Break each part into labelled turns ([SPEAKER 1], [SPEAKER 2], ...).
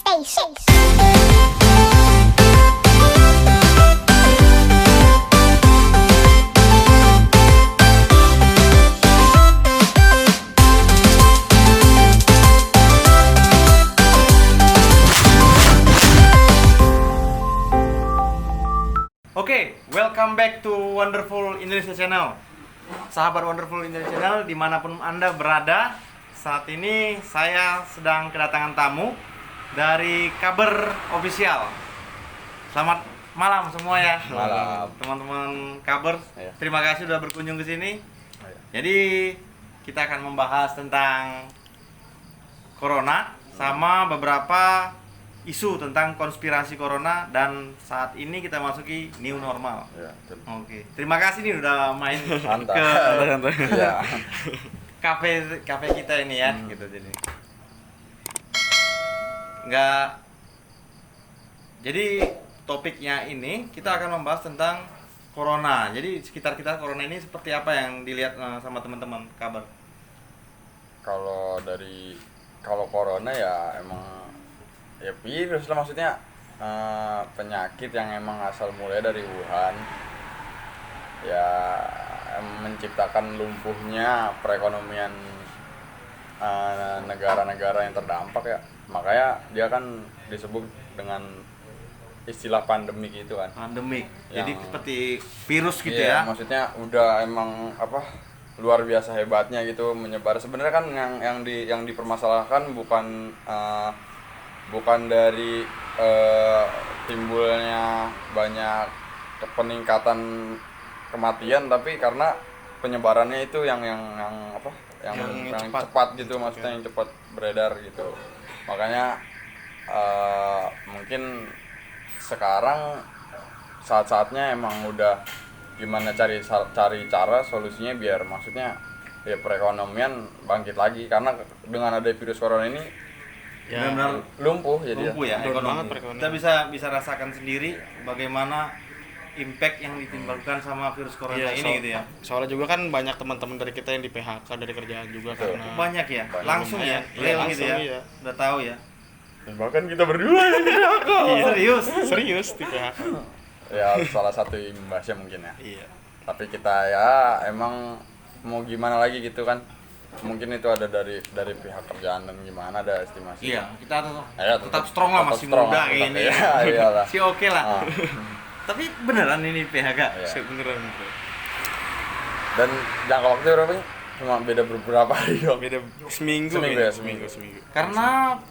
[SPEAKER 1] Station.
[SPEAKER 2] Oke, welcome back to Wonderful Indonesia Channel. Sahabat Wonderful Indonesia Channel, dimanapun Anda berada, saat ini saya sedang kedatangan tamu dari Kaber Official. Selamat malam semua ya.
[SPEAKER 3] Malam.
[SPEAKER 2] Teman-teman Kaber,
[SPEAKER 3] Iya.
[SPEAKER 2] terima kasih sudah berkunjung ke sini. Jadi kita akan membahas tentang Corona sama beberapa isu tentang konspirasi Corona, dan saat ini kita masuki new normal.
[SPEAKER 3] Ya, betul.
[SPEAKER 2] Oke, terima kasih nih udah main
[SPEAKER 3] Santai.
[SPEAKER 2] ke
[SPEAKER 3] Iya.
[SPEAKER 2] kafe kita ini ya, gitu. Jadi nggak, jadi topiknya ini kita akan membahas tentang Corona. Jadi sekitar kita Corona ini seperti apa yang dilihat sama teman-teman Kabar?
[SPEAKER 3] Kalau corona ya emang ya virus lah, maksudnya penyakit yang emang asal mulai dari Wuhan, ya menciptakan lumpuhnya perekonomian negara-negara yang terdampak ya, makanya dia kan disebut dengan istilah pandemik itu kan.
[SPEAKER 2] Pandemik. Jadi
[SPEAKER 3] Yang-
[SPEAKER 2] seperti virus gitu
[SPEAKER 3] Iya,
[SPEAKER 2] ya.
[SPEAKER 3] maksudnya udah emang luar biasa hebatnya gitu menyebar. Sebenarnya kan yang dipermasalahkan bukan dari timbulnya banyak peningkatan kematian, tapi karena penyebarannya itu yang cepat gitu, maksudnya yang cepat beredar gitu. Makanya mungkin sekarang saat-saatnya emang udah gimana cari cara solusinya biar maksudnya ya perekonomian bangkit lagi, karena dengan ada virus corona ini
[SPEAKER 2] Ya, benar-benar
[SPEAKER 3] lumpuh jadi
[SPEAKER 2] lumpuh ya
[SPEAKER 4] Turun
[SPEAKER 2] ekonomi.
[SPEAKER 4] banget perekonomian.
[SPEAKER 2] Kita bisa rasakan sendiri bagaimana impact yang ditimbulkan sama virus corona ini gitu ya.
[SPEAKER 4] Soalnya juga kan banyak teman-teman dari kita yang di PHK dari kerjaan juga
[SPEAKER 3] Betul.
[SPEAKER 4] karena
[SPEAKER 2] Banyak ya,
[SPEAKER 3] Banyak.
[SPEAKER 2] langsung ya,
[SPEAKER 4] Iya,
[SPEAKER 2] real
[SPEAKER 4] langsung,
[SPEAKER 2] gitu ya.
[SPEAKER 4] iya.
[SPEAKER 2] Udah tahu ya.
[SPEAKER 3] bahkan kita berdua yang di PHK.
[SPEAKER 2] Serius.
[SPEAKER 4] serius di PHK.
[SPEAKER 3] Ya salah satu imbasnya mungkin ya,
[SPEAKER 4] Iya.
[SPEAKER 3] tapi kita ya emang mau gimana lagi gitu kan, mungkin itu ada dari pihak kerjaan dan gimana ada estimasi.
[SPEAKER 2] Iya, kita
[SPEAKER 3] Ya,
[SPEAKER 2] tetap strong lah,
[SPEAKER 3] tetap
[SPEAKER 2] masih
[SPEAKER 3] strong
[SPEAKER 2] muda
[SPEAKER 3] lah, tetap,
[SPEAKER 2] ini.
[SPEAKER 3] ya, iyalah.
[SPEAKER 2] Si oke lah.
[SPEAKER 3] Ah.
[SPEAKER 2] Tapi beneran ini PHK.
[SPEAKER 3] Iya.
[SPEAKER 4] Beneran bro.
[SPEAKER 3] Dan jangka waktu berapa sih? Cuma beda beberapa hari doang.
[SPEAKER 4] Beda seminggu
[SPEAKER 3] Seminggu
[SPEAKER 4] kayaknya.
[SPEAKER 3] ya, seminggu.
[SPEAKER 2] Karena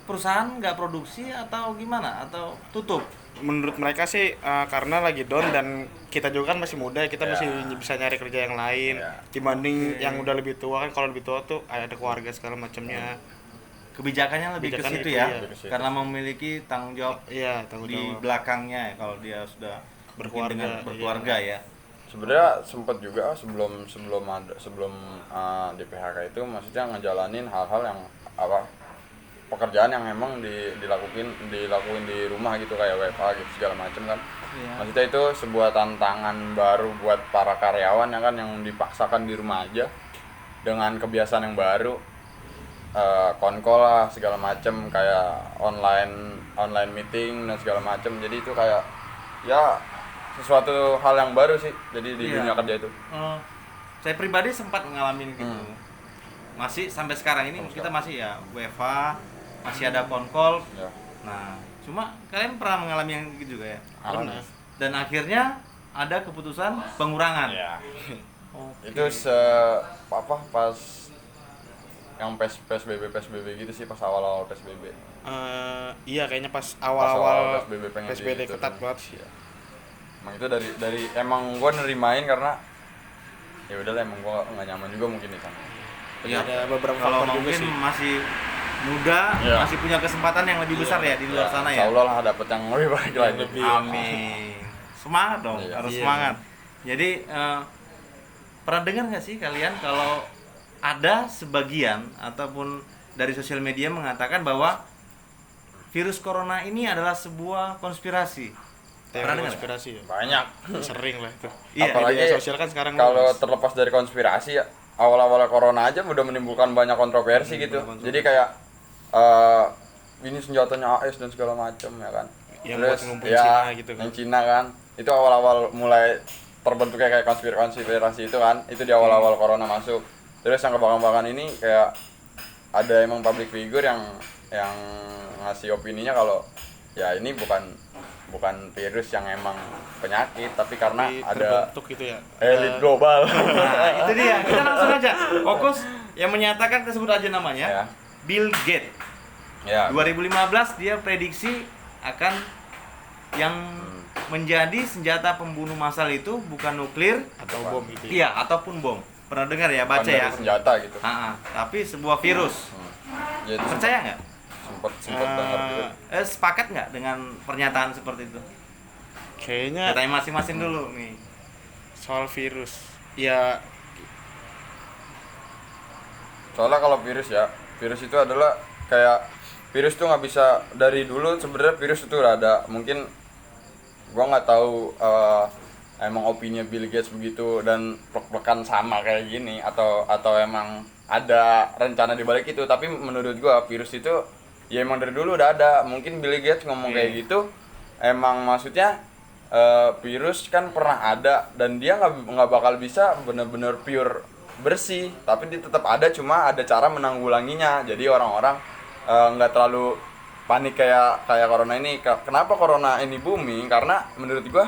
[SPEAKER 2] perusahaan nggak produksi atau gimana? Atau tutup?
[SPEAKER 4] Menurut mereka sih karena lagi down dan kita juga kan masih muda ya, kita
[SPEAKER 3] Ya.
[SPEAKER 4] masih bisa nyari kerja yang lain
[SPEAKER 3] Ya.
[SPEAKER 4] dibanding yang udah lebih tua kan. Kalau lebih tua tuh ada keluarga segala macamnya.
[SPEAKER 2] Kebijakannya lebih ke
[SPEAKER 4] Kebijakan
[SPEAKER 2] situ
[SPEAKER 4] itu,
[SPEAKER 2] ya,
[SPEAKER 4] iya.
[SPEAKER 3] Lebih ke situ.
[SPEAKER 2] karena memiliki tanggung jawab
[SPEAKER 4] Iya, tanggung
[SPEAKER 2] di
[SPEAKER 4] jawab.
[SPEAKER 2] belakangnya ya, kalau dia sudah
[SPEAKER 4] Berkeluarga,
[SPEAKER 2] mungkin dengan berkeluarga ya.
[SPEAKER 3] Sebenarnya sempat juga sebelum di PHK itu maksudnya ngejalanin hal-hal yang pekerjaan yang memang dilakuin di rumah gitu, kayak WFH gitu segala macam kan.
[SPEAKER 2] Iya.
[SPEAKER 3] Maksudnya itu sebuah tantangan baru buat para karyawan ya kan, yang dipaksakan di rumah aja dengan kebiasaan yang baru, konkol lah segala macam, kayak online meeting dan segala macam. Jadi itu kayak ya sesuatu hal yang baru sih jadi di
[SPEAKER 2] Iya.
[SPEAKER 3] dunia kerja itu.
[SPEAKER 2] Saya pribadi sempat ngalamin gitu.
[SPEAKER 3] Hmm.
[SPEAKER 2] Masih sampai sekarang ini
[SPEAKER 3] Sampai
[SPEAKER 2] kita masih ya WFH, masih ada konkol.
[SPEAKER 3] Ya.
[SPEAKER 2] Nah, cuma kalian pernah mengalami yang gitu juga ya?
[SPEAKER 4] Pernah.
[SPEAKER 2] Dan akhirnya ada keputusan pengurangan.
[SPEAKER 3] Ya.
[SPEAKER 2] Oke.
[SPEAKER 3] Itu pas yang PSBB gitu sih, pas awal-awal PSBB.
[SPEAKER 4] Iya kayaknya pas
[SPEAKER 3] awal
[SPEAKER 4] awal-awal
[SPEAKER 3] PSBB pengen
[SPEAKER 4] PSBB
[SPEAKER 3] gitu.
[SPEAKER 4] ketat banget sih.
[SPEAKER 3] Emang itu dari emang gua nerimain karena ya udahlah, emang gua nggak nyaman juga mungkin di sana.
[SPEAKER 2] Iya.
[SPEAKER 4] Ada beberapa
[SPEAKER 2] Kalau
[SPEAKER 4] faktor juga
[SPEAKER 2] mungkin
[SPEAKER 4] sih.
[SPEAKER 2] masih muda,
[SPEAKER 3] Iya.
[SPEAKER 2] masih punya kesempatan yang lebih besar ya di luar sana ya.
[SPEAKER 3] Insya Allah lah dapet yang lebih baik lagi.
[SPEAKER 2] Amin. Semangat dong,
[SPEAKER 3] Iya.
[SPEAKER 2] harus
[SPEAKER 4] Iya.
[SPEAKER 2] semangat. Jadi pernah dengar nggak sih kalian kalau ada sebagian ataupun dari sosial media mengatakan bahwa virus corona ini adalah sebuah konspirasi? Pernah
[SPEAKER 4] Teori
[SPEAKER 2] dengar?
[SPEAKER 4] konspirasi ya.
[SPEAKER 3] Banyak.
[SPEAKER 4] Sering lah itu.
[SPEAKER 2] Iya.
[SPEAKER 3] Apalagi
[SPEAKER 4] Media sosial kan sekarang
[SPEAKER 3] kalau
[SPEAKER 4] luas.
[SPEAKER 3] terlepas dari konspirasi ya, awal-awal corona aja udah menimbulkan banyak kontroversi gitu.
[SPEAKER 4] Kontroversi.
[SPEAKER 3] Jadi kayak ini senjatanya AS dan segala macam ya kan.
[SPEAKER 4] Yang buat
[SPEAKER 3] Terus
[SPEAKER 4] ngelumpur
[SPEAKER 3] ya
[SPEAKER 4] Cina gitu kan.
[SPEAKER 3] yang Cina kan itu awal-awal mulai terbentuknya kayak konspirasi itu kan, itu di awal-awal corona masuk. Terus yang kebanggaan ini kayak ada emang public figure yang ngasih opininya kalau ya ini bukan virus yang emang penyakit, tapi karena
[SPEAKER 4] Tapi
[SPEAKER 3] ada
[SPEAKER 4] terbentuk gitu ya.
[SPEAKER 3] elit global.
[SPEAKER 2] Nah, itu dia. Kita langsung aja fokus yang menyatakan, kita sebut aja namanya.
[SPEAKER 3] Ya.
[SPEAKER 2] Bill Gates.
[SPEAKER 3] Ya.
[SPEAKER 2] 2015 dia prediksi akan yang menjadi senjata pembunuh massal itu bukan nuklir,
[SPEAKER 4] Atau bom gitu.
[SPEAKER 2] iya, ataupun bom. Pernah dengar ya, baca
[SPEAKER 3] Bukan dari
[SPEAKER 2] ya?
[SPEAKER 3] senjata gitu.
[SPEAKER 2] Tapi sebuah virus.
[SPEAKER 3] Ya, itu
[SPEAKER 2] Percaya nggak?
[SPEAKER 3] sempet dengar gitu.
[SPEAKER 2] Sepakat nggak dengan pernyataan seperti itu?
[SPEAKER 4] Kayaknya
[SPEAKER 2] Katanya masing-masing dulu nih.
[SPEAKER 4] soal virus. Ya
[SPEAKER 3] Soalnya kalau virus itu adalah kayak virus tuh nggak bisa dari dulu. Sebenarnya virus itu udah ada. Mungkin gua nggak tahu emang opini Bill Gates begitu dan plek-plekan sama kayak gini atau emang ada rencana di balik itu. Tapi menurut gua virus itu ya emang dari dulu udah ada. Mungkin Bill Gates ngomong kayak gitu emang maksudnya virus kan pernah ada dan dia nggak bakal bisa bener-bener pure bersih, tapi dia tetap ada, cuma ada cara menanggulanginya. Jadi orang-orang nggak terlalu panik kayak corona ini. Kenapa corona ini booming? Karena menurut gua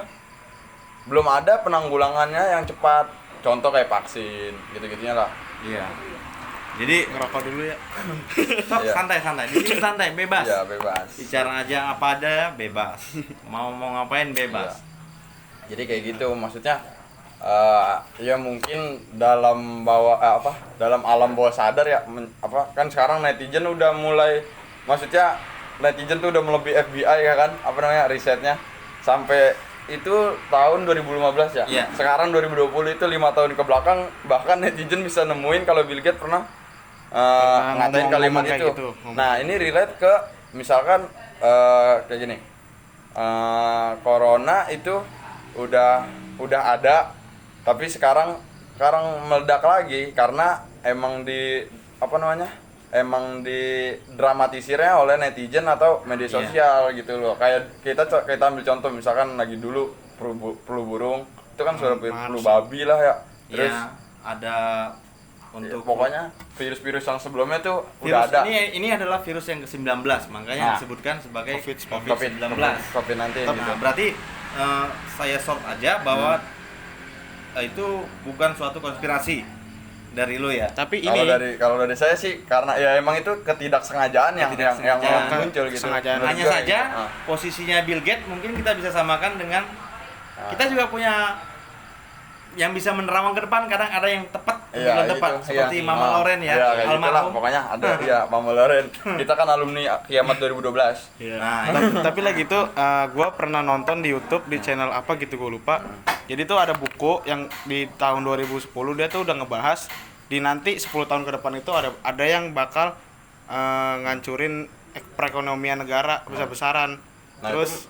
[SPEAKER 3] belum ada penanggulangannya yang cepat. Contoh kayak vaksin, gitu-gitunya lah.
[SPEAKER 2] Iya. Jadi
[SPEAKER 4] ngerokok dulu ya.
[SPEAKER 2] sok
[SPEAKER 3] Iya.
[SPEAKER 2] santai. Di sini santai, bebas.
[SPEAKER 3] Ya bebas.
[SPEAKER 2] Bicara aja apa ada, bebas. Mau ngapain bebas.
[SPEAKER 3] Jadi kayak gitu, maksudnya ya mungkin dalam dalam alam bawah sadar ya, kan sekarang netizen udah mulai, maksudnya netizen tuh udah melebihi FBI ya kan, risetnya sampai itu tahun 2015 ya.
[SPEAKER 2] Iya.
[SPEAKER 3] Sekarang 2020 itu 5 tahun ke belakang, bahkan netizen bisa nemuin kalau Bill Gates pernah ngatain kalimat
[SPEAKER 4] kayak
[SPEAKER 3] itu.
[SPEAKER 4] gitu,
[SPEAKER 3] Nah, ini relate ke misalkan kayak gini. Corona itu udah ada, tapi sekarang meledak lagi karena emang emang didramatisirnya oleh netizen atau media sosial gitu loh. Kayak kita ambil contoh misalkan lagi dulu flu burung itu kan sudah flu babi lah ya. Terus
[SPEAKER 2] Iya, ada untuk
[SPEAKER 3] pokoknya virus-virus yang sebelumnya tuh
[SPEAKER 2] virus
[SPEAKER 3] udah ada.
[SPEAKER 2] ini adalah virus yang ke-19, makanya
[SPEAKER 3] Nah.
[SPEAKER 2] disebutkan sebagai
[SPEAKER 4] COVID-19.
[SPEAKER 2] COVID-19.
[SPEAKER 3] COVID-19 gitu.
[SPEAKER 2] Nah, berarti saya short aja bahwa itu bukan suatu konspirasi dari lo ya.
[SPEAKER 4] Tapi
[SPEAKER 3] Kalau
[SPEAKER 4] ini
[SPEAKER 3] dari saya sih karena ya emang itu ketidaksengajaan yang
[SPEAKER 2] Ketidaksengajaan.
[SPEAKER 3] muncul gitu.
[SPEAKER 4] Kesengajaan.
[SPEAKER 3] Menurut
[SPEAKER 2] Hanya
[SPEAKER 3] gua
[SPEAKER 2] saja
[SPEAKER 3] gitu.
[SPEAKER 2] posisinya Bill Gates mungkin kita bisa samakan dengan kita juga punya yang bisa menerawang ke depan, kadang ada yang tepat,
[SPEAKER 3] Iya,
[SPEAKER 2] bukan tepat,
[SPEAKER 3] itu,
[SPEAKER 2] seperti
[SPEAKER 3] iya.
[SPEAKER 2] Mama Loren ya,
[SPEAKER 3] Iya, kayak gitulah,
[SPEAKER 2] almarhum.
[SPEAKER 3] pokoknya ada ya Mama Loren. Kita kan alumni Kiamat 2012.
[SPEAKER 2] Nah,
[SPEAKER 4] tapi lagi itu gue pernah nonton di YouTube di channel apa gitu gue lupa. Jadi tuh ada buku yang di tahun 2010 dia tuh udah ngebahas di nanti 10 tahun ke depan itu ada yang bakal ngancurin perekonomian negara besar-besaran.
[SPEAKER 3] Nah,
[SPEAKER 4] Terus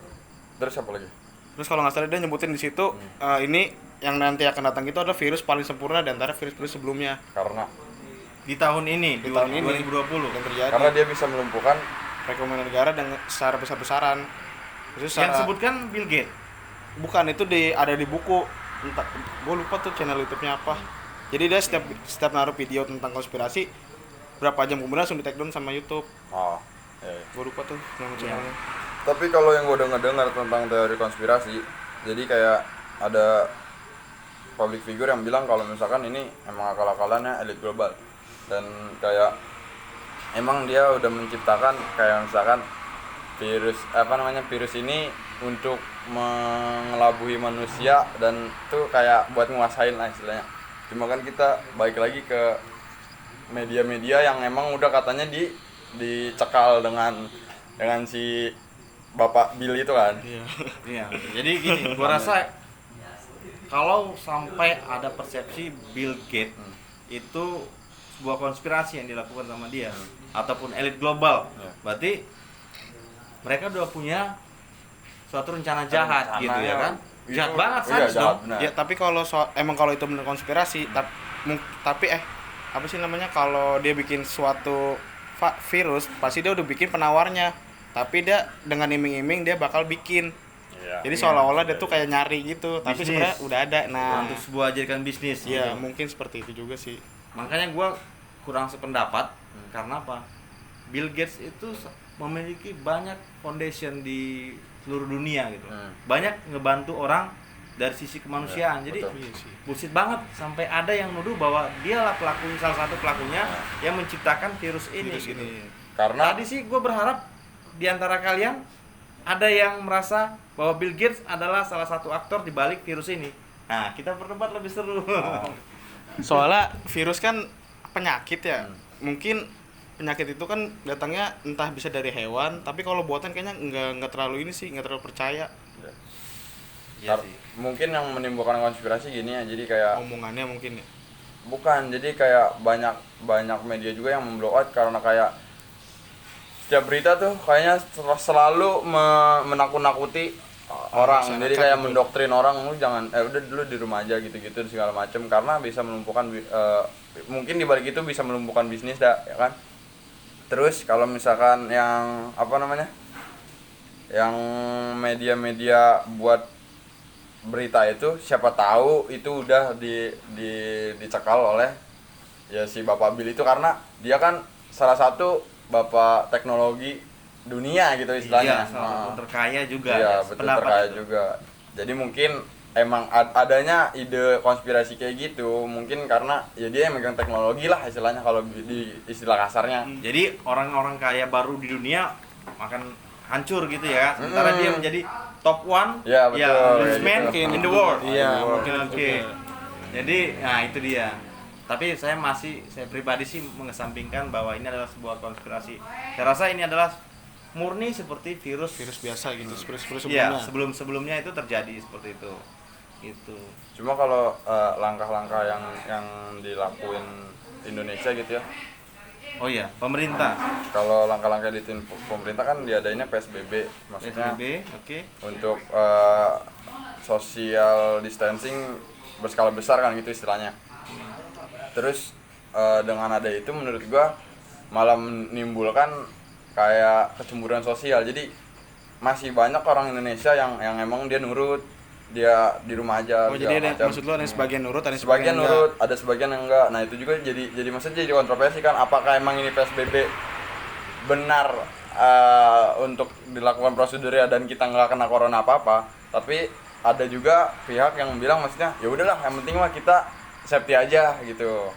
[SPEAKER 3] apa lagi?
[SPEAKER 4] Terus kalau nggak salah dia nyebutin di situ ini yang nanti akan datang itu adalah virus paling sempurna di antara virus-virus sebelumnya
[SPEAKER 3] Karena
[SPEAKER 2] di tahun ini,
[SPEAKER 4] Di tahun ini.
[SPEAKER 2] 2020.
[SPEAKER 4] yang terjadi.
[SPEAKER 3] karena dia bisa melumpuhkan.
[SPEAKER 4] Perekonomian negara dengan secara besar-besaran. Terus
[SPEAKER 2] Yang sebutkan Bill Gates.
[SPEAKER 4] bukan itu ada di buku, entah gue lupa tuh channel YouTube-nya apa. Jadi dia setiap naruh video tentang konspirasi berapa jam kemudian langsung di take down sama YouTube.
[SPEAKER 3] Oh, iya.
[SPEAKER 4] Gue lupa tuh nama channelnya.
[SPEAKER 3] Tapi kalau yang gue dengar tentang teori konspirasi, jadi kayak ada public figure yang bilang kalau misalkan ini emang akal-akalannya elit global dan kayak emang dia udah menciptakan kayak misalkan virus ini untuk mengelabuhi manusia dan tuh kayak buat nguasain lah istilahnya. Cuma kan kita balik lagi ke media-media yang emang udah katanya dicekal dengan si Bapak Bill itu kan.
[SPEAKER 2] Iya. Jadi gini, gua rasa kalau sampai ada persepsi Bill Gates itu sebuah konspirasi yang dilakukan sama dia ataupun elit global, berarti mereka udah punya suatu rencana jahat gitu ya kan? Jahat banget sadis dong.
[SPEAKER 3] Benar.
[SPEAKER 4] Ya tapi kalau emang kalau itu benar konspirasi, tapi apa sih namanya kalau dia bikin suatu virus, pasti dia udah bikin penawarnya. Tapi dia dengan iming-iming dia bakal bikin.
[SPEAKER 3] Iya.
[SPEAKER 4] Jadi seolah-olah dia tuh kayak nyari gitu, tapi
[SPEAKER 2] Bisnis.
[SPEAKER 4] sebenarnya udah ada. Nah,
[SPEAKER 2] Untuk sebuah jadikan bisnis
[SPEAKER 4] iya
[SPEAKER 2] gitu.
[SPEAKER 4] mungkin seperti itu juga sih.
[SPEAKER 2] Makanya gue kurang sependapat karena apa? Bill Gates itu memiliki banyak foundation di seluruh dunia gitu. Banyak ngebantu orang dari sisi kemanusiaan. Jadi
[SPEAKER 3] betul.
[SPEAKER 4] Iya sih.
[SPEAKER 2] bullshit banget sampai ada yang nuduh bahwa dialah pelaku, salah satu pelakunya yang menciptakan virus ini.
[SPEAKER 4] Virus
[SPEAKER 2] gitu.
[SPEAKER 4] ini.
[SPEAKER 3] Karena
[SPEAKER 2] Tadi sih gue berharap di antara kalian ada yang merasa bahwa Bill Gates adalah salah satu aktor di balik virus ini. Nah, kita berdebat lebih seru.
[SPEAKER 4] Soalnya virus kan penyakit ya. Mungkin penyakit itu kan datangnya entah bisa dari hewan, tapi kalau buatan kayaknya nggak terlalu ini sih, nggak terlalu percaya
[SPEAKER 2] Iya sih.
[SPEAKER 3] mungkin yang menimbulkan konspirasi gini ya, jadi kayak
[SPEAKER 4] omongannya mungkin ya.
[SPEAKER 3] bukan, jadi kayak banyak media juga yang memblow out karena kayak setiap berita tuh kayaknya selalu menakut-nakuti orang,
[SPEAKER 4] masyarakat
[SPEAKER 3] jadi kayak
[SPEAKER 4] gitu.
[SPEAKER 3] mendoktrin orang, lu jangan udah dulu di rumah aja gitu-gitu segala macem, karena bisa melumpuhkan mungkin di balik itu bisa melumpuhkan bisnis dah, ya kan. Terus kalau misalkan yang apa namanya, yang media-media buat berita itu, siapa tahu itu udah dicekal oleh ya si Bapak Bill itu, karena dia kan salah satu bapak teknologi dunia gitu istilahnya.
[SPEAKER 2] Iya, salah satu terkaya juga.
[SPEAKER 3] Iya,
[SPEAKER 2] ya,
[SPEAKER 3] betul,
[SPEAKER 2] sependapat
[SPEAKER 3] terkaya
[SPEAKER 2] itu.
[SPEAKER 3] juga. Jadi mungkin emang adanya ide konspirasi kayak gitu, mungkin karena ya dia yang megang teknologi lah istilahnya kalau di istilah kasarnya.
[SPEAKER 2] Jadi orang-orang kaya baru di dunia akan hancur gitu ya. Sementara dia menjadi top one,
[SPEAKER 3] Ya, betul,
[SPEAKER 2] businessman
[SPEAKER 3] kayak gitu.
[SPEAKER 2] in the world.
[SPEAKER 4] Iya,
[SPEAKER 3] World.
[SPEAKER 4] mungkin itu
[SPEAKER 2] Oke.
[SPEAKER 4] juga.
[SPEAKER 2] Jadi, nah itu dia. Tapi saya pribadi sih mengesampingkan bahwa ini adalah sebuah konspirasi. Saya rasa ini adalah murni seperti virus.
[SPEAKER 4] Virus biasa gitu, virus
[SPEAKER 2] Iya,
[SPEAKER 4] sebelumnya.
[SPEAKER 2] sebelumnya itu terjadi seperti itu. Gitu.
[SPEAKER 3] Cuma kalau langkah-langkah yang dilakuin Indonesia gitu ya.
[SPEAKER 2] Oh iya, pemerintah.
[SPEAKER 3] Kalau langkah-langkah di pemerintah kan diadainnya PSBB, maksudnya
[SPEAKER 2] PSBB, oke.
[SPEAKER 3] untuk social distancing berskala besar kan gitu istilahnya. Terus dengan ada itu menurut gua malah menimbulkan kayak kecemburuan sosial. Jadi masih banyak orang Indonesia yang emang dia nurut, dia di rumah aja.
[SPEAKER 4] Oh, jadi ada
[SPEAKER 3] segala macam.
[SPEAKER 4] maksud lu ada yang sebagian nurut, ada yang
[SPEAKER 3] Sebagian
[SPEAKER 4] enggak.
[SPEAKER 3] nurut, ada sebagian yang enggak. Nah, itu juga jadi maksudnya jadi kontroversi kan, apakah emang ini PSBB benar untuk dilakukan prosedurnya dan kita nggak kena corona apa-apa. Tapi ada juga pihak yang bilang maksudnya ya udahlah, yang penting mah kita safety aja gitu.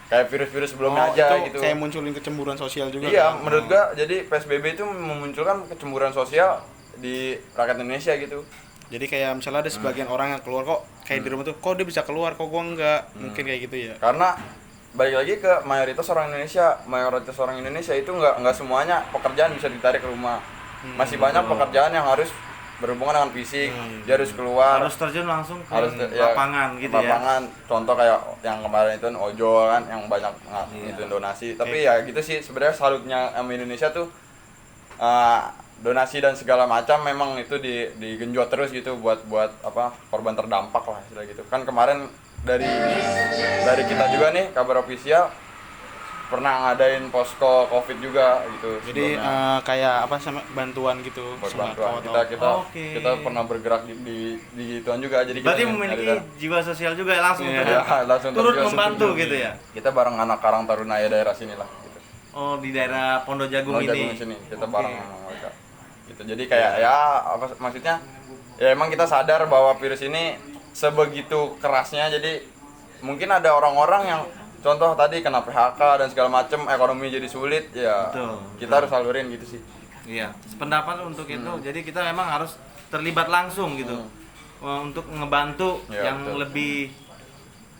[SPEAKER 3] Kayak virus-virus sebelumnya aja
[SPEAKER 4] itu
[SPEAKER 3] gitu.
[SPEAKER 4] kayak munculin kecemburuan sosial juga.
[SPEAKER 3] Iya,
[SPEAKER 4] kan?
[SPEAKER 3] menurut gua jadi PSBB itu memunculkan kecemburuan sosial di rakyat Indonesia gitu.
[SPEAKER 4] Jadi kayak misalnya ada sebagian orang yang keluar kok kayak di rumah tuh, kok dia bisa keluar, kok gua enggak. Mungkin kayak gitu ya.
[SPEAKER 3] Karena balik lagi ke mayoritas orang Indonesia itu nggak semuanya pekerjaan bisa ditarik ke rumah. Masih banyak pekerjaan yang harus berhubungan dengan fisik, dia harus keluar,
[SPEAKER 2] Harus terjun langsung ke
[SPEAKER 3] ya,
[SPEAKER 2] lapangan gitu ya.
[SPEAKER 3] lapangan. Contoh kayak yang kemarin itu ojol kan, yang banyak
[SPEAKER 2] Iya.
[SPEAKER 3] itu donasi. Tapi ya gitu sih sebenarnya salutnya sama Indonesia tuh donasi dan segala macam memang itu digenjot terus gitu buat apa korban terdampak lah istilah gitu. Kan kemarin dari kita juga nih kabar ofisial pernah ngadain posko Covid juga gitu.
[SPEAKER 4] Jadi
[SPEAKER 3] sebelumnya.
[SPEAKER 4] kayak apa sama bantuan gitu,
[SPEAKER 3] Buat
[SPEAKER 4] sembako
[SPEAKER 3] bantuan
[SPEAKER 4] atau-
[SPEAKER 2] Oke.
[SPEAKER 3] kita pernah bergerak di gituan juga, jadi
[SPEAKER 2] Berarti
[SPEAKER 3] kita
[SPEAKER 2] memiliki
[SPEAKER 3] nyari-
[SPEAKER 2] jiwa sosial juga langsung
[SPEAKER 4] Iya.
[SPEAKER 2] turut,
[SPEAKER 3] langsung
[SPEAKER 2] turut
[SPEAKER 3] terjun.
[SPEAKER 2] membantu gitu ya.
[SPEAKER 3] Kita bareng anak Karang Tarunaya daerah sini lah gitu.
[SPEAKER 2] Oh, di daerah Pondok Jagung
[SPEAKER 3] Mau
[SPEAKER 2] ini.
[SPEAKER 3] jagung sini kita
[SPEAKER 2] Oke.
[SPEAKER 3] bareng sama mereka gitu. Jadi kayak ya apa maksudnya ya emang kita sadar bahwa virus ini sebegitu kerasnya, jadi mungkin ada orang-orang yang contoh tadi kena PHK dan segala macem, ekonomi jadi sulit ya.
[SPEAKER 2] Betul,
[SPEAKER 3] Kita harus salurin gitu sih.
[SPEAKER 2] Iya, sependapat untuk itu. Jadi kita memang harus terlibat langsung gitu. Untuk ngebantu
[SPEAKER 3] Ya,
[SPEAKER 2] yang
[SPEAKER 3] betul.
[SPEAKER 2] lebih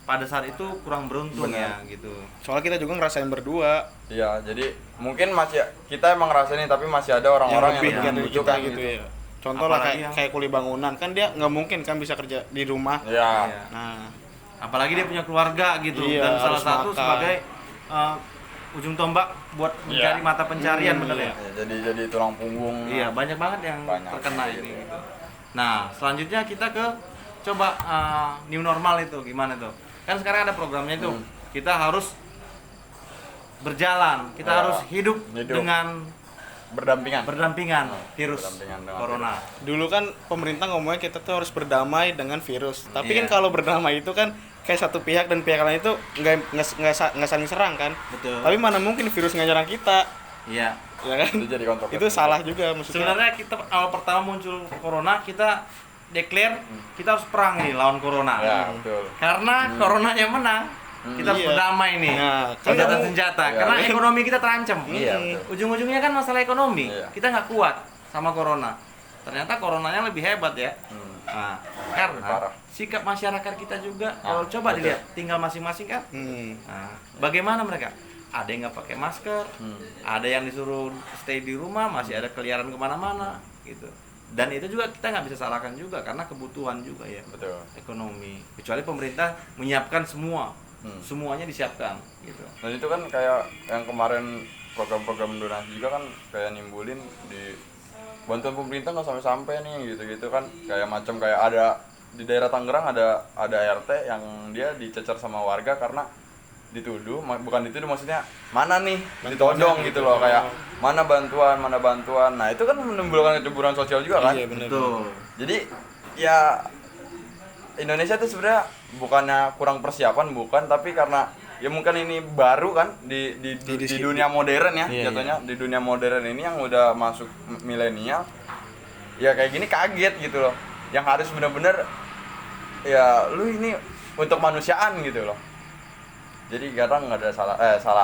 [SPEAKER 2] pada saat itu kurang beruntung
[SPEAKER 3] Benar.
[SPEAKER 2] ya gitu.
[SPEAKER 4] Soalnya kita juga ngerasain berdua
[SPEAKER 3] Iya, jadi mungkin masih kita emang ngerasain ini, tapi masih ada orang-orang yang
[SPEAKER 4] lebih
[SPEAKER 3] lebih
[SPEAKER 4] kan dari kita
[SPEAKER 3] membutuhkan
[SPEAKER 4] gitu ya. Contoh lah
[SPEAKER 2] Apalagi
[SPEAKER 4] kayak kuli bangunan kan dia nggak mungkin kan bisa kerja di rumah.
[SPEAKER 3] Ya.
[SPEAKER 2] Iya.
[SPEAKER 4] Nah,
[SPEAKER 2] Apalagi dia punya keluarga gitu,
[SPEAKER 4] Iya,
[SPEAKER 2] dan salah
[SPEAKER 4] harus
[SPEAKER 2] satu
[SPEAKER 4] makan.
[SPEAKER 2] sebagai ujung tombak buat mencari
[SPEAKER 3] Iya.
[SPEAKER 2] mata pencarian, bener ya.
[SPEAKER 3] Ya, jadi tulang punggung.
[SPEAKER 2] Iya, banyak banget yang
[SPEAKER 3] Banyak.
[SPEAKER 2] terkena ini gitu. Nah, selanjutnya kita ke coba new normal itu gimana tuh? Kan sekarang ada programnya itu. Kita harus berjalan, kita
[SPEAKER 3] Ya.
[SPEAKER 2] harus hidup
[SPEAKER 3] Hidup.
[SPEAKER 2] dengan
[SPEAKER 3] Berdampingan.
[SPEAKER 2] berdampingan virus
[SPEAKER 3] Berdampingan dengan
[SPEAKER 2] corona.
[SPEAKER 4] Dulu kan pemerintah ngomongnya kita tuh harus berdamai dengan virus. Tapi
[SPEAKER 2] Iya.
[SPEAKER 4] kan kalau berdamai itu kan kayak satu pihak dan pihak lain itu nggak saling serang kan.
[SPEAKER 2] Betul.
[SPEAKER 4] Tapi mana mungkin virus nggak nyerang kita,
[SPEAKER 2] Iya.
[SPEAKER 4] ya kan?
[SPEAKER 3] Itu jadi kontroversi.
[SPEAKER 4] Itu salah juga maksudnya.
[SPEAKER 2] Sebenarnya kita awal pertama muncul corona, kita declare kita harus perang nih lawan corona.
[SPEAKER 3] Ya, betul.
[SPEAKER 2] Karena coronanya menang, kita harus
[SPEAKER 4] Iya.
[SPEAKER 2] berdamai nih.
[SPEAKER 4] Nah, kan
[SPEAKER 2] Senjata
[SPEAKER 4] kamu-
[SPEAKER 2] senjata.
[SPEAKER 3] Iya.
[SPEAKER 2] Karena ekonomi kita terancam.
[SPEAKER 3] Iya, betul.
[SPEAKER 2] Ujung-ujungnya kan masalah ekonomi.
[SPEAKER 3] Iya.
[SPEAKER 2] Kita nggak kuat sama corona. Ternyata coronanya lebih hebat ya. Nah,
[SPEAKER 3] Lebih parah.
[SPEAKER 2] karena sikap masyarakat kita juga kalau
[SPEAKER 3] Nah,
[SPEAKER 2] coba
[SPEAKER 3] betul.
[SPEAKER 2] dilihat tinggal masing-masing kan.
[SPEAKER 4] Hmm.
[SPEAKER 2] Nah, bagaimana mereka? Ada yang nggak pakai masker, ada yang disuruh stay di rumah, masih ada keliaran kemana-mana, gitu. Dan itu juga kita nggak bisa salahkan juga karena kebutuhan juga ya,
[SPEAKER 3] Betul.
[SPEAKER 2] ekonomi. Kecuali pemerintah menyiapkan semua, semuanya disiapkan, gitu.
[SPEAKER 3] Dan itu kan kayak yang kemarin program-program donasi juga kan kayak nimbulin di bantuan pemerintah nggak sampai-sampai nih gitu-gitu kan, kayak macam kayak ada di daerah Tangerang ada RT yang dia dicecer sama warga karena dituduh, bukan dituduh maksudnya mana nih ditodong gitu loh, kayak mana bantuan. Nah itu kan menimbulkan kecemburuan sosial juga kan.
[SPEAKER 4] Iya, benar.
[SPEAKER 2] Betul.
[SPEAKER 3] Jadi ya Indonesia tuh sebenarnya bukannya kurang persiapan, bukan, tapi karena ya mungkin ini baru kan di dunia modern ya,
[SPEAKER 4] Iya,
[SPEAKER 3] jatuhnya di dunia modern ini yang udah masuk milenial, ya kayak gini kaget gitu loh, yang harus bener-bener ya lu ini untuk manusiaan gitu loh. Jadi kadang nggak ada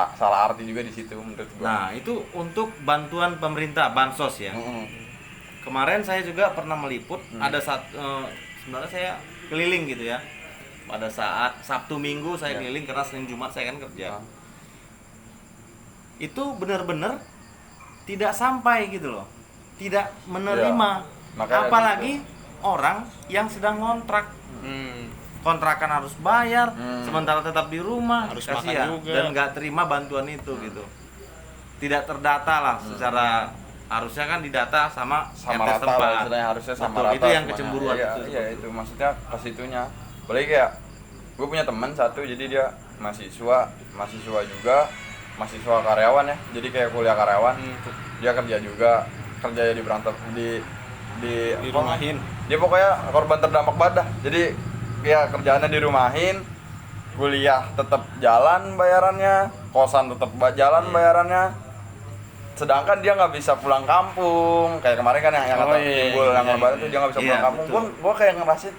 [SPEAKER 3] salah arti juga di situ menurut gua.
[SPEAKER 2] Nah, itu untuk bantuan pemerintah, bansos ya. Kemarin saya juga pernah meliput, ada sebenarnya saya keliling gitu ya. Pada saat Sabtu Minggu saya
[SPEAKER 3] Ya.
[SPEAKER 2] keliling karena Senin Jumat saya kan kerja.
[SPEAKER 3] Nah.
[SPEAKER 2] Itu benar-benar tidak sampai gitu loh. Tidak menerima.
[SPEAKER 3] Ya, makanya
[SPEAKER 2] Apalagi orang yang sedang ngontrak. Kontrakan harus bayar, sementara tetap di rumah,
[SPEAKER 4] Harus
[SPEAKER 2] kasihan.
[SPEAKER 4] makan juga.
[SPEAKER 2] Dan nggak terima bantuan itu gitu. Tidak terdata lah secara harusnya kan didata sama
[SPEAKER 3] Sama
[SPEAKER 2] RT
[SPEAKER 3] rata
[SPEAKER 2] setempat.
[SPEAKER 3] lah, istilahnya harusnya sama
[SPEAKER 2] Betul,
[SPEAKER 3] rata
[SPEAKER 2] itu yang
[SPEAKER 3] semuanya.
[SPEAKER 2] kecemburuan
[SPEAKER 3] Iya,
[SPEAKER 2] itu.
[SPEAKER 3] iya itu maksudnya ke situnya. Apalagi kayak gue punya teman satu, jadi dia mahasiswa juga, mahasiswa karyawan ya, jadi kayak kuliah karyawan. Dia kerja juga, kerjanya di berantap di
[SPEAKER 4] Dirumahin.
[SPEAKER 3] dia pokoknya korban terdampak badah. Jadi ya kerjaannya dirumahin, kuliah tetap jalan bayarannya, kosan tetap jalan bayarannya, sedangkan dia nggak bisa pulang kampung. Kayak kemarin kan yang
[SPEAKER 4] Oh,
[SPEAKER 3] kata
[SPEAKER 4] iya,
[SPEAKER 3] timbul
[SPEAKER 4] iya,
[SPEAKER 3] yang
[SPEAKER 4] iya,
[SPEAKER 3] lebaran
[SPEAKER 4] iya.
[SPEAKER 3] tuh dia nggak bisa
[SPEAKER 2] Iya,
[SPEAKER 3] pulang kampung.
[SPEAKER 2] betul.
[SPEAKER 3] Gua kayak ngerasain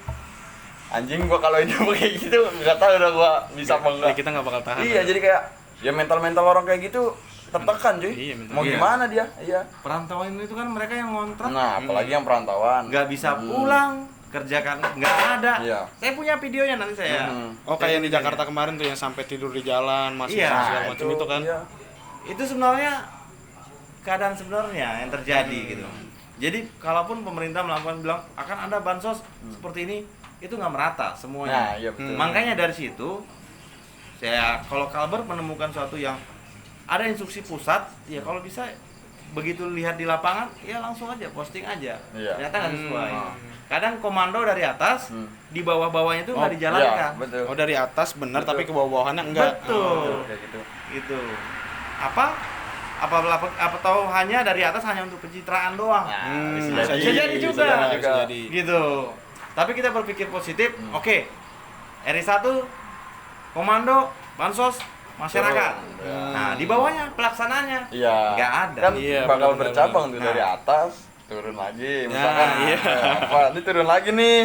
[SPEAKER 3] anjing, gua kalau hidup kayak gitu nggak tahu udah gua bisa apa
[SPEAKER 4] Ya,
[SPEAKER 3] enggak.
[SPEAKER 4] kita nggak bakal tahan.
[SPEAKER 3] Iya, jadi kayak ya mental orang kayak gitu tertekan cuy.
[SPEAKER 4] Iya, mental.
[SPEAKER 3] Mau
[SPEAKER 2] Iya.
[SPEAKER 3] gimana dia? Iya.
[SPEAKER 2] Perantauan itu kan mereka yang ngontrak,
[SPEAKER 3] Nah, apalagi yang perantauan.
[SPEAKER 2] nggak bisa pulang, kerjakan nggak ada.
[SPEAKER 3] Iya.
[SPEAKER 2] Saya punya videonya nanti saya.
[SPEAKER 4] Oh, kayak yang di Jakarta kemarin tuh yang sampai tidur di jalan, masih
[SPEAKER 2] Iya,
[SPEAKER 4] segala macam itu kan.
[SPEAKER 3] Iya.
[SPEAKER 2] Itu sebenarnya keadaan sebenarnya yang terjadi gitu. Jadi kalaupun pemerintah melakukan bilang akan ada bansos seperti ini, itu nggak merata
[SPEAKER 3] Nah,
[SPEAKER 2] semuanya.
[SPEAKER 3] iya betul.
[SPEAKER 2] Makanya dari situ saya kalau Kalber menemukan suatu yang ada instruksi pusat, ya kalau bisa begitu lihat di lapangan ya langsung aja posting aja.
[SPEAKER 3] Iya.
[SPEAKER 2] Ternyata nggak sesuai. Kadang komando dari atas di bawah-bawahnya itu nggak
[SPEAKER 4] Oh,
[SPEAKER 2] dijalankan.
[SPEAKER 3] Iya, betul.
[SPEAKER 4] Oh, dari atas benar
[SPEAKER 3] Betul.
[SPEAKER 4] tapi ke bawah-bawahannya enggak.
[SPEAKER 2] Betul.
[SPEAKER 3] Kayak gitu.
[SPEAKER 2] Gitu. Apa tahu hanya dari atas hanya untuk pencitraan doang.
[SPEAKER 3] Bisa
[SPEAKER 2] Bisa jadi juga.
[SPEAKER 4] Bisa jadi.
[SPEAKER 2] Gitu. Tapi kita berpikir positif. Oke. RI1 komando bansos masyarakat. Nah, di bawahnya pelaksanaannya
[SPEAKER 3] Iya.
[SPEAKER 2] nggak ada.
[SPEAKER 3] Kan
[SPEAKER 4] Iya,
[SPEAKER 3] bakal
[SPEAKER 4] benar-benar.
[SPEAKER 3] bercabang tuh
[SPEAKER 2] Nah.
[SPEAKER 3] dari atas turun lagi. Misalkan
[SPEAKER 4] iya.
[SPEAKER 3] apa? Ini turun lagi nih.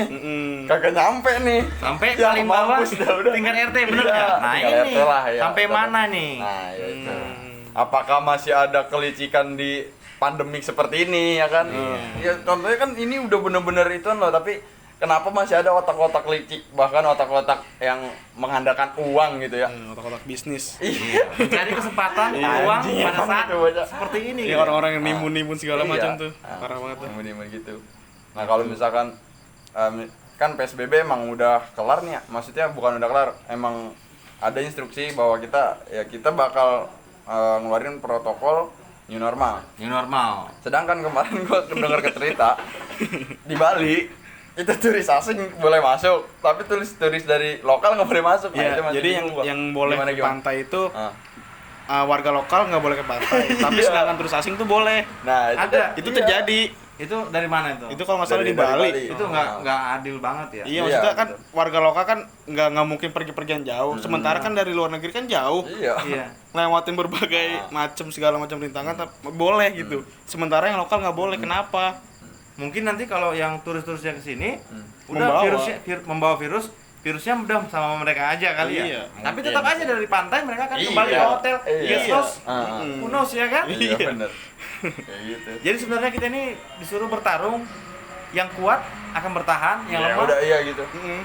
[SPEAKER 3] Kagak nyampe nih.
[SPEAKER 2] Sampai
[SPEAKER 3] Ya,
[SPEAKER 2] paling bawah
[SPEAKER 3] mampus udah.
[SPEAKER 2] tingkat RT bener
[SPEAKER 3] Iya,
[SPEAKER 2] nggak? Nah
[SPEAKER 3] tingkat
[SPEAKER 2] ini
[SPEAKER 3] RT lah, ya.
[SPEAKER 2] sampai mana nih?
[SPEAKER 3] Nah, ya itu. Apakah masih ada kelicikan di pandemik seperti ini ya kan? Ya contohnya kan ini udah bener-bener itu loh, tapi kenapa masih ada otak-otak licik, bahkan otak-otak yang mengandalkan uang gitu ya?
[SPEAKER 4] Otak-otak bisnis.
[SPEAKER 3] Iya.
[SPEAKER 2] Mencari kesempatan
[SPEAKER 4] Iya,
[SPEAKER 2] uang
[SPEAKER 3] anjing,
[SPEAKER 2] pada
[SPEAKER 3] emang
[SPEAKER 2] saat
[SPEAKER 3] itu banyak.
[SPEAKER 2] seperti ini.
[SPEAKER 4] Ini
[SPEAKER 2] gitu.
[SPEAKER 4] orang-orang yang nimbun-nimbun segala
[SPEAKER 3] Iya.
[SPEAKER 4] macam tuh.
[SPEAKER 3] Ah,
[SPEAKER 4] Parah banget tuh.
[SPEAKER 3] nimbun-nimbun gitu. Nah, kalau misalkan kan PSBB emang udah kelar nih ya. Maksudnya bukan udah kelar, emang ada instruksi bahwa kita bakal ngeluarin protokol new normal.
[SPEAKER 2] New normal.
[SPEAKER 3] Sedangkan kemarin gua dengar ke cerita di Bali itu turis asing boleh masuk, tapi turis dari lokal nggak boleh masuk. Nah,
[SPEAKER 4] Iya,
[SPEAKER 3] itu masih
[SPEAKER 4] jadi
[SPEAKER 3] bingung gua.
[SPEAKER 4] yang boleh
[SPEAKER 3] Gimana,
[SPEAKER 4] ke
[SPEAKER 3] gimana?
[SPEAKER 4] pantai itu
[SPEAKER 3] Ah,
[SPEAKER 4] warga lokal nggak boleh ke pantai, tapi
[SPEAKER 3] Iya.
[SPEAKER 4] sedangkan turis asing tuh boleh.
[SPEAKER 3] Nah,
[SPEAKER 2] Ada.
[SPEAKER 4] Itu
[SPEAKER 3] iya.
[SPEAKER 4] terjadi.
[SPEAKER 2] Itu dari mana itu?
[SPEAKER 4] Itu kalau nggak salah
[SPEAKER 3] Dari
[SPEAKER 4] di Bali.
[SPEAKER 3] Bali.
[SPEAKER 2] Itu nggak adil banget ya.
[SPEAKER 4] Iya,
[SPEAKER 3] Iya,
[SPEAKER 4] maksudnya kan
[SPEAKER 3] betul.
[SPEAKER 4] warga lokal kan nggak mungkin pergi-pergian jauh. Sementara kan dari luar negeri kan jauh.
[SPEAKER 3] Iya.
[SPEAKER 2] Iya.
[SPEAKER 4] Lewatin berbagai macam segala macam rintangan boleh gitu. Sementara yang lokal nggak boleh. Kenapa?
[SPEAKER 2] Mungkin nanti kalau yang turis-turis yang kesini udah
[SPEAKER 4] Membawa.
[SPEAKER 2] membawa virusnya udah sama mereka aja kali ya.
[SPEAKER 4] Iya,
[SPEAKER 2] Tapi
[SPEAKER 3] mungkin.
[SPEAKER 2] tetap aja dari pantai mereka kan
[SPEAKER 3] Iya.
[SPEAKER 2] kembali ke hotel,
[SPEAKER 3] Iya.
[SPEAKER 2] guest house, who knows ya kan?
[SPEAKER 3] Iya bener. Kayak gitu.
[SPEAKER 2] Jadi sebenarnya kita ini disuruh bertarung, yang kuat akan bertahan, yang
[SPEAKER 3] Ya
[SPEAKER 2] lemah
[SPEAKER 3] udah iya gitu.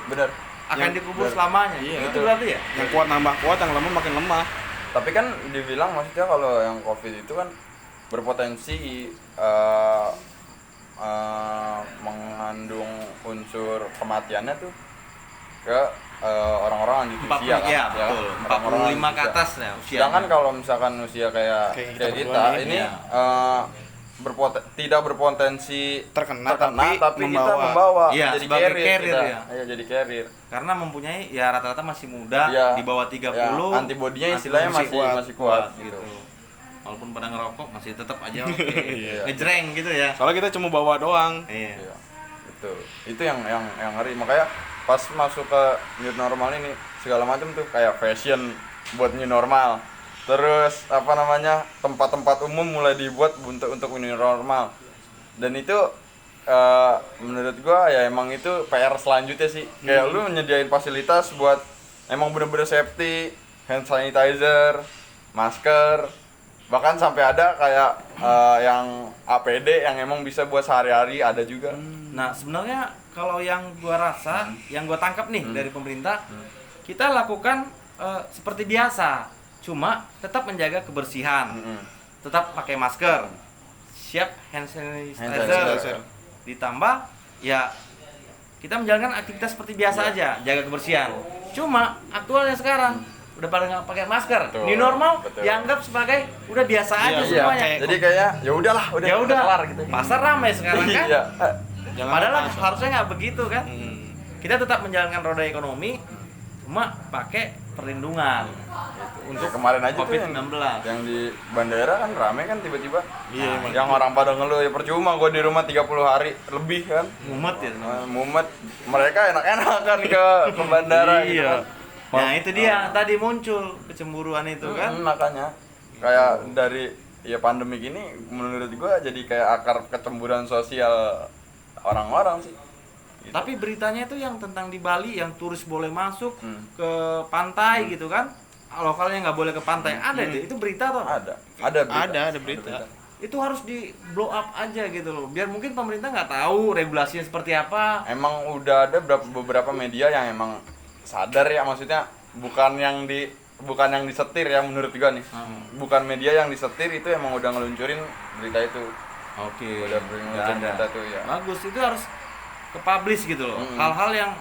[SPEAKER 3] Bener.
[SPEAKER 2] akan
[SPEAKER 4] yang-
[SPEAKER 2] dikubur
[SPEAKER 3] bener.
[SPEAKER 2] selamanya.
[SPEAKER 4] Iya.
[SPEAKER 2] Itu berarti ya?
[SPEAKER 4] Yang kuat nambah kuat, yang lemah makin lemah.
[SPEAKER 3] Tapi kan dibilang maksudnya kalau yang COVID itu kan berpotensi mengandung unsur kematiannya tuh ke orang-orang lanjut
[SPEAKER 2] 40
[SPEAKER 3] usia kan.
[SPEAKER 2] ya,
[SPEAKER 3] kan?
[SPEAKER 2] betul.
[SPEAKER 3] Orang-orang
[SPEAKER 2] 45
[SPEAKER 3] lanjut
[SPEAKER 2] ke
[SPEAKER 3] usia.
[SPEAKER 2] atas ya usia.
[SPEAKER 3] Sedangkan kalau misalkan usia kayak
[SPEAKER 4] Kayak kita
[SPEAKER 3] kayak kita
[SPEAKER 4] berdua nih,
[SPEAKER 3] ini
[SPEAKER 2] iya.
[SPEAKER 3] tidak berpotensi
[SPEAKER 4] Terkena,
[SPEAKER 3] tapi kita
[SPEAKER 4] membawa.
[SPEAKER 3] membawa
[SPEAKER 2] Iya,
[SPEAKER 3] jadi
[SPEAKER 2] sebagai
[SPEAKER 3] carrier,
[SPEAKER 2] carrier
[SPEAKER 3] kita.
[SPEAKER 2] ya.
[SPEAKER 3] Iya, jadi carrier.
[SPEAKER 2] Karena mempunyai ya rata-rata masih muda,
[SPEAKER 3] Iya.
[SPEAKER 2] di bawah 30.
[SPEAKER 3] Ya, antibodinya istilahnya masih kuat gitu.
[SPEAKER 2] Walaupun pada ngerokok masih tetap aja oke.
[SPEAKER 3] Iya.
[SPEAKER 2] Ngejreng gitu ya.
[SPEAKER 4] Soalnya kita cuma bawa doang.
[SPEAKER 2] Iya.
[SPEAKER 3] Iya, betul. Itu yang ngeri. Makanya pas masuk ke new normal ini segala macam tuh kayak fashion buat new normal. Terus apa namanya tempat-tempat umum mulai dibuat untuk new normal. Dan itu menurut gua ya emang itu PR selanjutnya sih. Kayak lu menyediain fasilitas buat emang bener-bener safety, hand sanitizer, masker, bahkan sampai ada kayak yang APD yang emang bisa buat sehari-hari ada juga.
[SPEAKER 2] Nah, sebenarnya kalau yang gua rasa, yang gua tangkap nih dari pemerintah, kita lakukan seperti biasa, cuma tetap menjaga kebersihan, tetap pakai masker, siap hand sanitizer, ditambah ya kita menjalankan aktivitas seperti biasa aja, jaga kebersihan. Cuma aktualnya sekarang udah pada nggak pakai masker,
[SPEAKER 3] Betul,
[SPEAKER 2] new normal
[SPEAKER 3] betul.
[SPEAKER 2] dianggap sebagai udah biasa aja
[SPEAKER 4] Iya,
[SPEAKER 2] semuanya.
[SPEAKER 3] Jadi kayak ya udahlah,
[SPEAKER 2] Ya udah,
[SPEAKER 3] kelar gitu.
[SPEAKER 2] pasar ramai sekarang kan.
[SPEAKER 3] Iya.
[SPEAKER 4] Jangan
[SPEAKER 2] Padahal
[SPEAKER 4] lupa.
[SPEAKER 2] harusnya nggak begitu kan. Kita tetap menjalankan roda ekonomi, cuma pakai perlindungan
[SPEAKER 3] Untuk kemarin aja tuh
[SPEAKER 2] COVID-19.
[SPEAKER 3] yang di bandara kan rame kan tiba-tiba.
[SPEAKER 4] Iya, emang.
[SPEAKER 3] Yang orang pada ngeluh ya percuma gua di rumah 30 hari lebih kan.
[SPEAKER 2] Mumet ya.
[SPEAKER 3] Mumet. Mereka enak-enak kan ke bandara gitu
[SPEAKER 2] Iya.
[SPEAKER 3] kan.
[SPEAKER 2] Nah itu dia tadi muncul kecemburuan itu kan.
[SPEAKER 3] Makanya kayak dari ya pandemi ini menurut gua jadi kayak akar kecemburuan sosial orang-orang sih. Gitu.
[SPEAKER 2] Tapi beritanya itu yang tentang di Bali yang turis boleh masuk
[SPEAKER 3] Hmm.
[SPEAKER 2] ke pantai gitu kan. Lokalnya nggak boleh ke pantai. Ada itu berita tuh.
[SPEAKER 3] Ada
[SPEAKER 4] Ada berita.
[SPEAKER 2] Itu harus di blow up aja gitu loh. Biar mungkin pemerintah nggak tahu regulasinya seperti apa.
[SPEAKER 3] Emang udah ada beberapa media yang emang sadar ya, maksudnya bukan yang disetir ya menurut gua nih. Bukan media yang disetir, itu emang udah ngeluncurin berita itu.
[SPEAKER 2] Oke.
[SPEAKER 3] Udah ngeluncurin berita tuh ya.
[SPEAKER 2] Bagus, itu harus ke-publish gitu loh. Hal-hal yang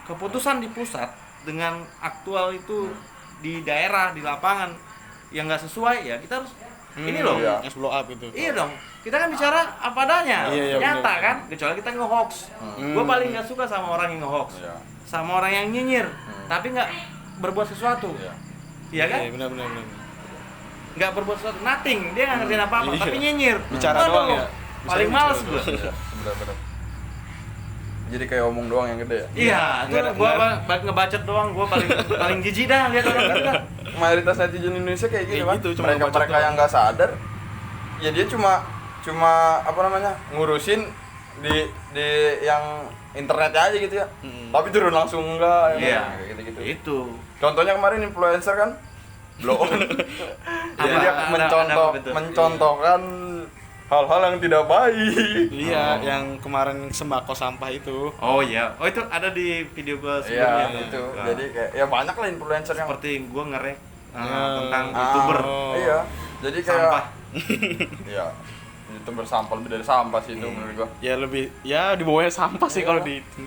[SPEAKER 2] keputusan di pusat dengan aktual itu di daerah, di lapangan yang nggak sesuai ya kita harus ini loh.
[SPEAKER 3] iya.
[SPEAKER 4] Yang blow up itu.
[SPEAKER 2] Iya dong. Kita kan bicara apa adanya.
[SPEAKER 4] Iya, iya,
[SPEAKER 2] nyata
[SPEAKER 4] bener.
[SPEAKER 2] kan, kecuali kita nge-hoax. Gue paling nggak suka sama orang yang nge-hoax.
[SPEAKER 3] Iya.
[SPEAKER 2] Sama orang yang nyinyir, tapi nggak berbuat sesuatu.
[SPEAKER 3] Iya.
[SPEAKER 2] Iya kan?
[SPEAKER 4] Iya, benar.
[SPEAKER 2] Nggak berbuat sesuatu, nothing. Dia nggak ngerjain apa-apa,
[SPEAKER 4] Iya.
[SPEAKER 2] tapi nyinyir.
[SPEAKER 4] Bicara
[SPEAKER 2] Aduh,
[SPEAKER 4] doang ya?
[SPEAKER 2] Paling
[SPEAKER 4] Bicara
[SPEAKER 2] males gue.
[SPEAKER 3] Iya, benar-benar. Jadi kayak omong doang yang gede ya.
[SPEAKER 2] Iya, itu
[SPEAKER 4] Nggak ada-
[SPEAKER 2] gua
[SPEAKER 4] nggak
[SPEAKER 2] ngebacot doang, gua paling jijik dah lihat orang gitu dah.
[SPEAKER 3] Mayoritas netizen Indonesia kayak gitu
[SPEAKER 4] Kayak
[SPEAKER 3] kan.
[SPEAKER 4] gitu, cuma
[SPEAKER 3] mereka
[SPEAKER 4] ngebacot
[SPEAKER 3] mereka yang nggak sadar, ya dia cuma apa namanya ngurusin di yang internetnya aja gitu ya. Tapi turun langsung enggak,
[SPEAKER 2] Iya.
[SPEAKER 3] kayak gitu-gitu.
[SPEAKER 2] Itu.
[SPEAKER 3] Contohnya kemarin influencer kan blow on. Jadi dia
[SPEAKER 2] Ada apa betul?
[SPEAKER 3] mencontohkan hal-hal yang tidak baik.
[SPEAKER 4] Iya, yang kemarin sembako sampah itu.
[SPEAKER 2] Oh iya. Oh itu ada di video gua
[SPEAKER 3] Iya,
[SPEAKER 2] sebelumnya.
[SPEAKER 3] itu.
[SPEAKER 2] Nah,
[SPEAKER 3] Jadi kayak ya banyak lah influencer yang
[SPEAKER 2] seperti gua ngerek
[SPEAKER 4] Ya.
[SPEAKER 2] tentang
[SPEAKER 3] Ah,
[SPEAKER 2] YouTuber
[SPEAKER 3] Iya. Jadi kayak
[SPEAKER 2] sampah.
[SPEAKER 3] Iya. YouTuber sampah lebih dari sampah sih itu menurut gua.
[SPEAKER 4] Ya lebih ya di bawahnya sampah sih
[SPEAKER 3] Iya.
[SPEAKER 4] kalau di itu.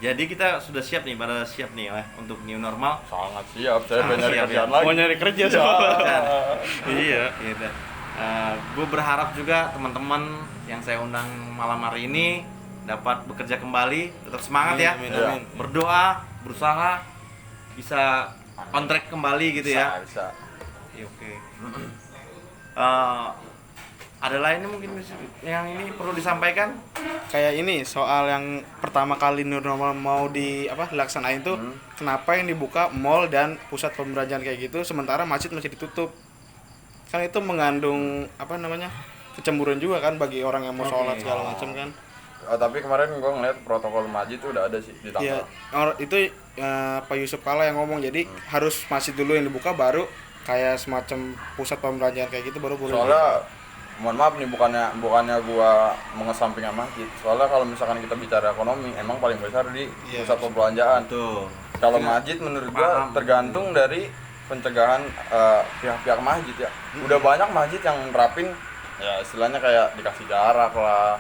[SPEAKER 2] Jadi kita sudah siap nih, pada siap nih ya, untuk new normal.
[SPEAKER 3] Sangat siap. Saya
[SPEAKER 2] Sangat
[SPEAKER 3] pengen nyari
[SPEAKER 2] siap,
[SPEAKER 3] kerjaan
[SPEAKER 2] ya.
[SPEAKER 3] lagi.
[SPEAKER 4] Mau nyari kerja
[SPEAKER 3] Ya.
[SPEAKER 4] soalnya. Iya.
[SPEAKER 2] Gitu. Gue berharap juga teman-teman yang saya undang malam hari ini dapat bekerja kembali, tetap semangat ya.
[SPEAKER 4] Amin,
[SPEAKER 3] Iya.
[SPEAKER 4] amin.
[SPEAKER 2] Berdoa, berusaha bisa on track kembali gitu ya.
[SPEAKER 3] Bisa.
[SPEAKER 2] Iya, oke. Eh, ada lainnya mungkin yang ini perlu disampaikan?
[SPEAKER 4] Kayak ini soal yang pertama kali new normal mau dilaksanain tuh, kenapa yang dibuka mall dan pusat perbelanjaan kayak gitu sementara masjid masih ditutup? Kan itu mengandung kecemburuan juga kan bagi orang yang mau sholat segala macam kan.
[SPEAKER 3] Tapi kemarin gue ngeliat protokol masjid tuh udah ada sih di
[SPEAKER 4] Iya,
[SPEAKER 3] Tangerang.
[SPEAKER 4] itu Pak Yusuf Kala yang ngomong, jadi harus masjid dulu yang dibuka baru kayak semacam pusat perbelanjaan kayak gitu baru boleh.
[SPEAKER 3] Soalnya mohon maaf nih, bukannya gua mengesampingkan masjid. Soalnya kalau misalkan kita bicara ekonomi, emang paling besar di pusat perbelanjaan.
[SPEAKER 2] Betul.
[SPEAKER 3] Kalau masjid menurut gua tergantung dari pencegahan pihak-pihak masjid ya. Udah banyak masjid yang nerapin ya istilahnya kayak dikasih jarak lah,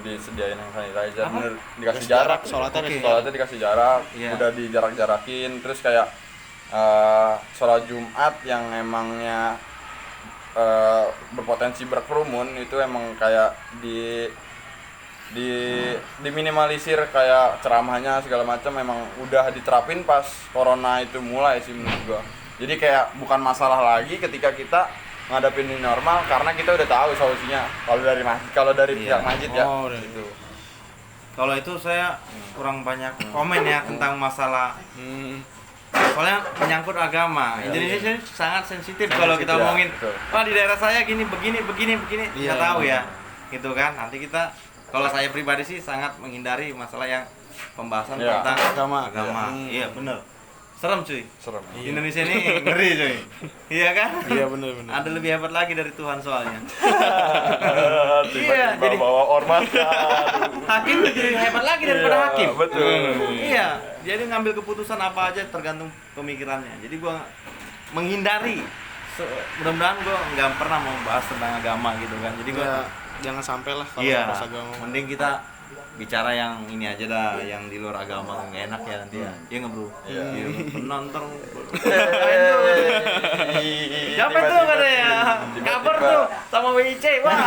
[SPEAKER 3] disediain hand sanitizer, dikasih jarak, sholatnya dikasih jarak, udah dijarak-jarakin, terus kayak sholat Jumat yang emangnya berpotensi berkerumun itu emang kayak diminimalisir, kayak ceramahnya segala macam emang udah diterapin pas corona itu mulai sih menurut gua. Jadi kayak bukan masalah lagi ketika kita ngadapin ini normal karena kita udah tahu solusinya kalau dari pihak masjid ya. Gitu.
[SPEAKER 2] Kalau itu saya kurang banyak komen ya tentang masalah soalnya menyangkut agama. Indonesia sangat sensitif kalau kita ngomongin. Wah, di daerah saya gini begini nggak tahu ya. Gitu kan. Nanti kita, kalau saya pribadi sih sangat menghindari masalah yang pembahasan tentang agama. Iya, bener. Serem cuy. Indonesia ini ngeri cuy. Iya kan?
[SPEAKER 4] Iya benar.
[SPEAKER 2] Ada lebih hebat lagi dari Tuhan soalnya.
[SPEAKER 3] Tiba-tiba jadi bawa ormas.
[SPEAKER 2] Hakim lebih hebat lagi daripada hakim.
[SPEAKER 3] Betul.
[SPEAKER 2] Iya, jadi ngambil keputusan apa aja tergantung pemikirannya. Jadi gua menghindari. Mudah-mudahan gua nggak pernah mau bahas tentang agama gitu kan. Jadi gua
[SPEAKER 4] jangan sampai lah kalau bahas agama.
[SPEAKER 2] Mending kita bicara yang ini aja dah, yang di luar agama nggak enak ya nanti ya. Iya nggak bro? Iya. Penonton. Siapa tuh katanya? Kabar tuh sama WIC, wah.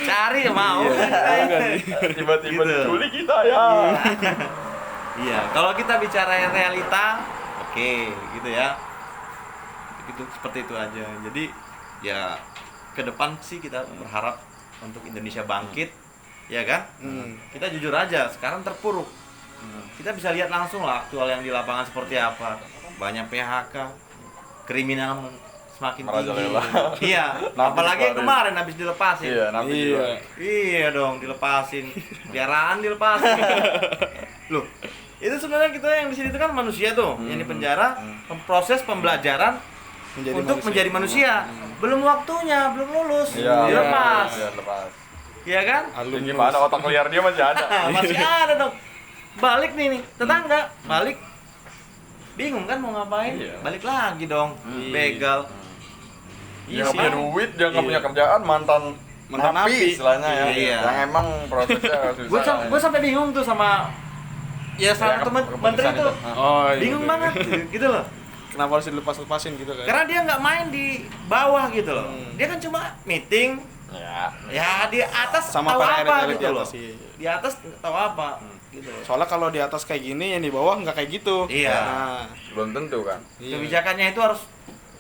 [SPEAKER 2] Cari mau.
[SPEAKER 3] Tiba-tiba diculik kita ya.
[SPEAKER 2] Iya, kalau kita bicara realita, oke, gitu ya. Gitu seperti itu aja. Jadi ya ke depan sih kita berharap untuk Indonesia bangkit. Ya kan? Kita jujur aja, sekarang terpuruk. Kita bisa lihat langsung lah aktual yang di lapangan seperti apa. Banyak PHK, kriminal semakin tinggi. Iya, apalagi yang kemarin habis dilepasin. Iya dong, dilepasin. Piaraan dilepasin. Loh, itu sebenarnya kita yang di sini itu kan manusia tuh, yang di penjara, proses pembelajaran menjadi manusia. Belum waktunya, belum lulus, dilepas. Iya kan?
[SPEAKER 3] Gimana otak liar dia masih ada?
[SPEAKER 2] Masih ada dong. Balik nih tetangga, balik. Bingung kan mau ngapain? Balik lagi dong. Begal.
[SPEAKER 3] Dia nggak punya duit, dia nggak punya kerjaan, mantan napi istilahnya ya. Yang emang prosesnya susah.
[SPEAKER 2] Gue sampai bingung tuh sama salah satu menteri tuh. Bingung banget gitu loh.
[SPEAKER 4] Kenapa harus dilepas-lepasin gitu kan?
[SPEAKER 2] Karena dia nggak main di bawah gitu loh. Dia kan cuma meeting. Ya di atas
[SPEAKER 4] sama
[SPEAKER 2] tahu apa
[SPEAKER 4] di
[SPEAKER 2] gitu loh.
[SPEAKER 4] atas,
[SPEAKER 2] Di atas tahu apa gitu loh.
[SPEAKER 4] Soalnya kalau di atas kayak gini, yang di bawah nggak kayak gitu.
[SPEAKER 2] Iya.
[SPEAKER 3] Belum tentu kan.
[SPEAKER 2] Kebijakannya itu harus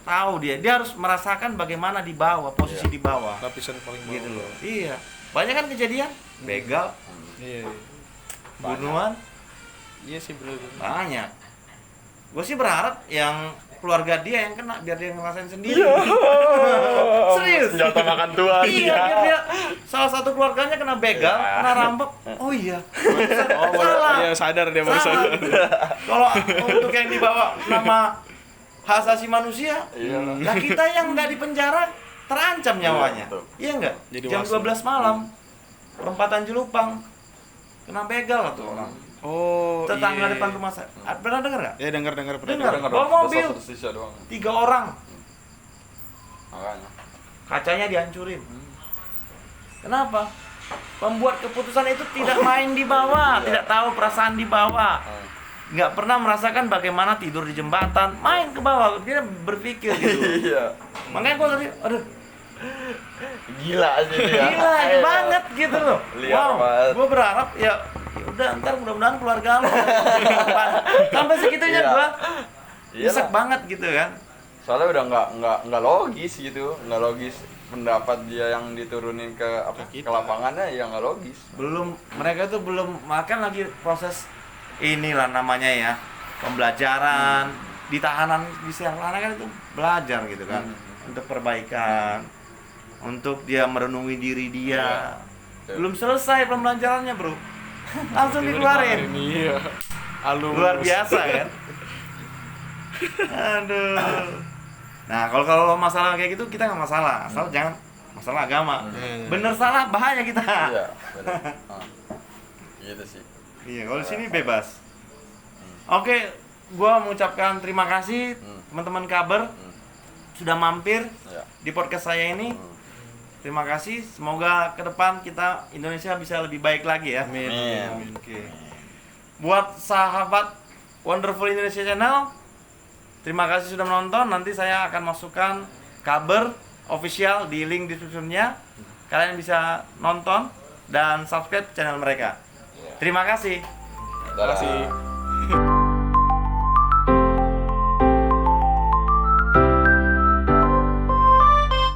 [SPEAKER 2] tahu dia harus merasakan bagaimana di bawah, posisi di bawah.
[SPEAKER 4] Lapisan paling bawah.
[SPEAKER 2] Gitu loh. Iya. Banyak kan kejadian begal, bunuhan.
[SPEAKER 4] Iya sih bener.
[SPEAKER 2] Banyak. Gue sih berharap yang keluarga dia yang kena biar dia ngerasain sendiri. Serius.
[SPEAKER 3] Senjata makan tuan.
[SPEAKER 2] Iya, biar dia salah satu keluarganya kena begal, kena rampok. Oh iya. Salah.
[SPEAKER 4] Iya sadar dia baru sadar.
[SPEAKER 2] Kalau untuk yang dibawa nama hak asasi manusia, nah kita yang nggak di penjara terancam nyawanya. Iya nggak? Jam 12 malam, perempatan Jelupang, kena begal tuh orang. Tetangga depan rumah saya. Pernah dengar nggak?
[SPEAKER 4] Ya dengar
[SPEAKER 2] Bawa mobil 3 orang.
[SPEAKER 3] Makanya.
[SPEAKER 2] Kacanya dihancurin. Kenapa? Pembuat keputusan itu tidak main di bawah, tidak tahu perasaan di bawah. Nggak pernah merasakan bagaimana tidur di jembatan, main ke bawah, dia berpikir gitu. Makanya gue tadi, aduh,
[SPEAKER 3] gila sih dia.
[SPEAKER 2] Gila banget gitu loh.
[SPEAKER 3] Liar banget.
[SPEAKER 2] Gue berharap ya udah ntar mudah-mudahan keluarga lo sampai segitunya gue nyesek banget gitu kan.
[SPEAKER 3] Soalnya udah nggak logis gitu, nggak logis pendapat dia yang diturunin ke
[SPEAKER 4] Ke
[SPEAKER 3] ke
[SPEAKER 4] kita.
[SPEAKER 3] lapangannya ya nggak logis.
[SPEAKER 2] Mereka tuh belum makan lagi proses inilah namanya ya, pembelajaran di tahanan di sel mana kan itu belajar gitu kan, untuk perbaikan, untuk dia merenungi diri dia.
[SPEAKER 3] Iya.
[SPEAKER 2] Belum selesai pembelajarannya bro, langsung dikeluarin.
[SPEAKER 4] Iya. Halus.
[SPEAKER 2] Luar biasa kan. Aduh. Nah kalau masalah kayak gitu kita nggak masalah, asal jangan masalah agama. Bener salah bahaya kita.
[SPEAKER 3] Iya, benar. Gitu sih.
[SPEAKER 2] Iya, kalau di sini bebas. Oke, gua mengucapkan terima kasih teman-teman kabar sudah mampir
[SPEAKER 3] Ya.
[SPEAKER 2] di podcast saya ini. Terima kasih. Semoga ke depan kita Indonesia bisa lebih baik lagi ya.
[SPEAKER 4] Amin.
[SPEAKER 3] Amin.
[SPEAKER 2] Oke. Buat sahabat Wonderful Indonesia Channel, terima kasih sudah menonton. Nanti saya akan masukkan kabar official di link description-nya. Kalian bisa nonton dan subscribe channel mereka. Terima kasih.
[SPEAKER 3] Dadah.
[SPEAKER 4] Terima kasih.